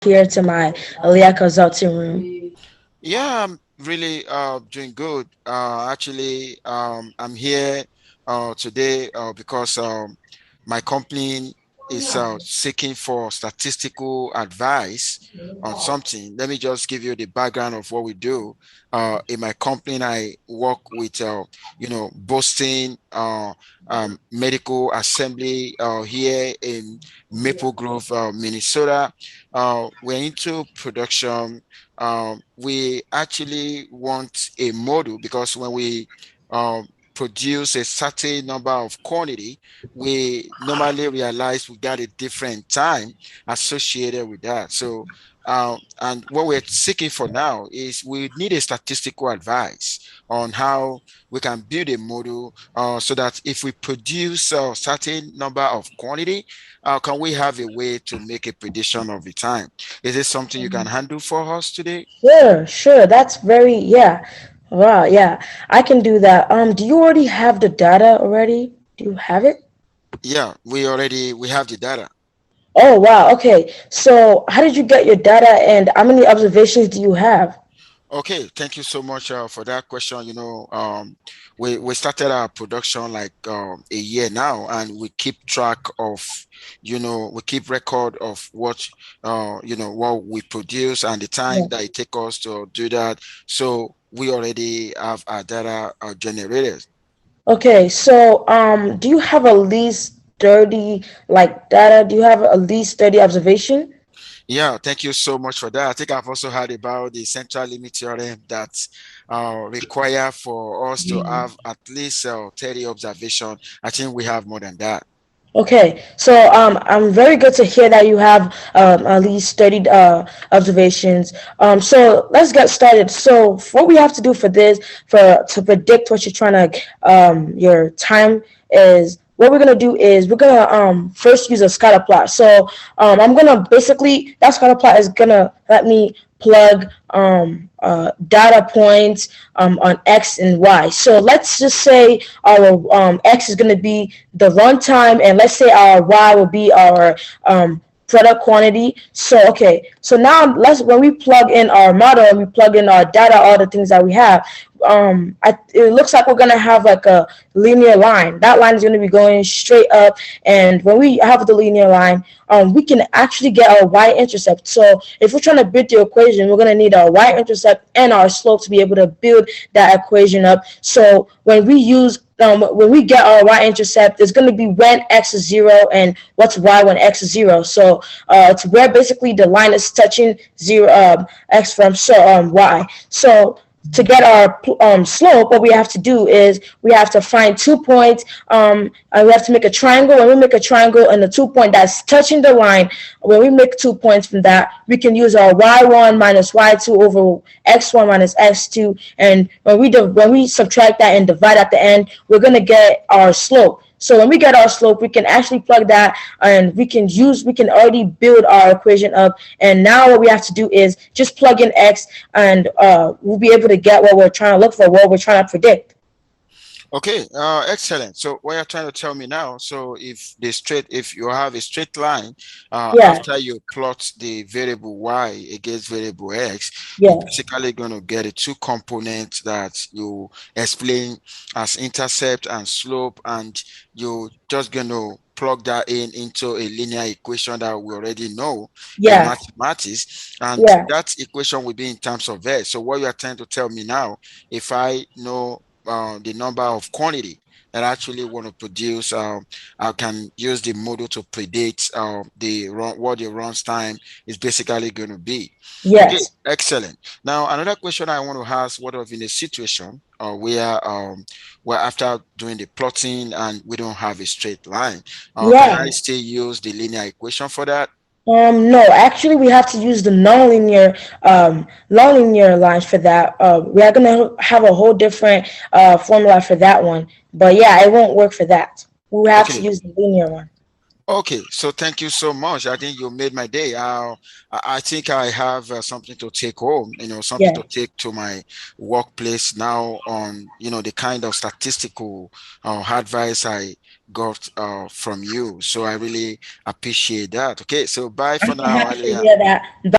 here to my Aliyah consulting room. Yeah, I'm really doing good. Actually, I'm here today because my company is seeking for statistical advice on something. Let me just give you the background of what we do. In my company, I work with Boston Medical Assembly here in Maple Grove, Minnesota. We're into production. We actually want a model because when we produce a certain number of quantity, we normally realize we got a different time associated with that. So, and what we're seeking for now is we need a statistical advice on how we can build a model so that if we produce a certain number of quantity, can we have a way to make a prediction of the time? Is this something you can handle for us today? Sure, sure. That's very yeah. Wow, yeah. I can do that. Do you already have the data already? Do you have it? Yeah, we have the data. Oh, wow. Okay. So, how did you get your data and how many observations do you have? Okay, thank you so much for that question. We started our production like a year now, and we keep track of, we keep record of what we produce and the time Yeah. that it takes us to do that. So we already have our data generated. Okay. So, do you have at least 30 like data? Do you have at least 30 observation? Yeah, thank you so much for that. I think I've also heard about the central limit theorem that require for us to have at least 30 observation. I think we have more than that. Okay, so I'm very good to hear that you have at least 30 observations. So let's get started. So what we have to do for this, for to predict what you're trying to, your time is what we're gonna do is we're gonna first use a scatter plot. So I'm gonna basically that scatter plot is gonna let me plug data points on X and Y. So let's just say our X is going to be the runtime, and let's say our Y will be our product quantity. So okay, so now let's when we plug in our model and we plug in our data, all the things that we have, it looks like we're gonna have like a linear line. That line is gonna be going straight up, and when we have the linear line, we can actually get our y-intercept. So if we're trying to build the equation, we're gonna need our y-intercept and our slope to be able to build that equation up. So when we get our y-intercept, it's going to be when x is 0 and what's y when x is 0. So it's where basically the line is touching 0 x from y. So to get our slope, what we have to do is we have to find 2 points, and we have to make a triangle. When we make a triangle and the 2 point that's touching the line, when we make 2 points from that, we can use our y1 minus y2 over x1 minus x2, and when we subtract that and divide at the end, we're gonna get our slope. So when we get our slope, we can actually plug that, and we can already build our equation up. And now what we have to do is just plug in x, and we'll be able to get what we're trying to look for, what we're trying to predict. Okay, excellent. So what you're trying to tell me now, so if you have a straight line, Yeah, after you plot the variable y against variable x, you're yeah, basically going to get a two components that you explain as intercept and slope, and you're just going to plug that in into a linear equation that we already know in yeah, mathematics, and yeah. that equation will be in terms of x. So what you are trying to tell me now, if I know the number of quantity that I actually want to produce, I can use the model to predict what the runs time is basically going to be. Okay, Yes. excellent. Now, another question I want to ask: what if in a situation where after doing the plotting and we don't have a straight line, can I Yeah. still use the linear equation for that? No, actually, we have to use the nonlinear lines for that. We are gonna have a whole different formula for that one. But yeah, it won't work for that. We have to Okay, use the linear one. okay, so thank you so much. I think you made my day. I think I have something to take home, something Yeah. to take to my workplace now on, the kind of statistical advice I got from you. So I really appreciate that. Okay, so bye I'm for so now, happy to Aliyah. hear that.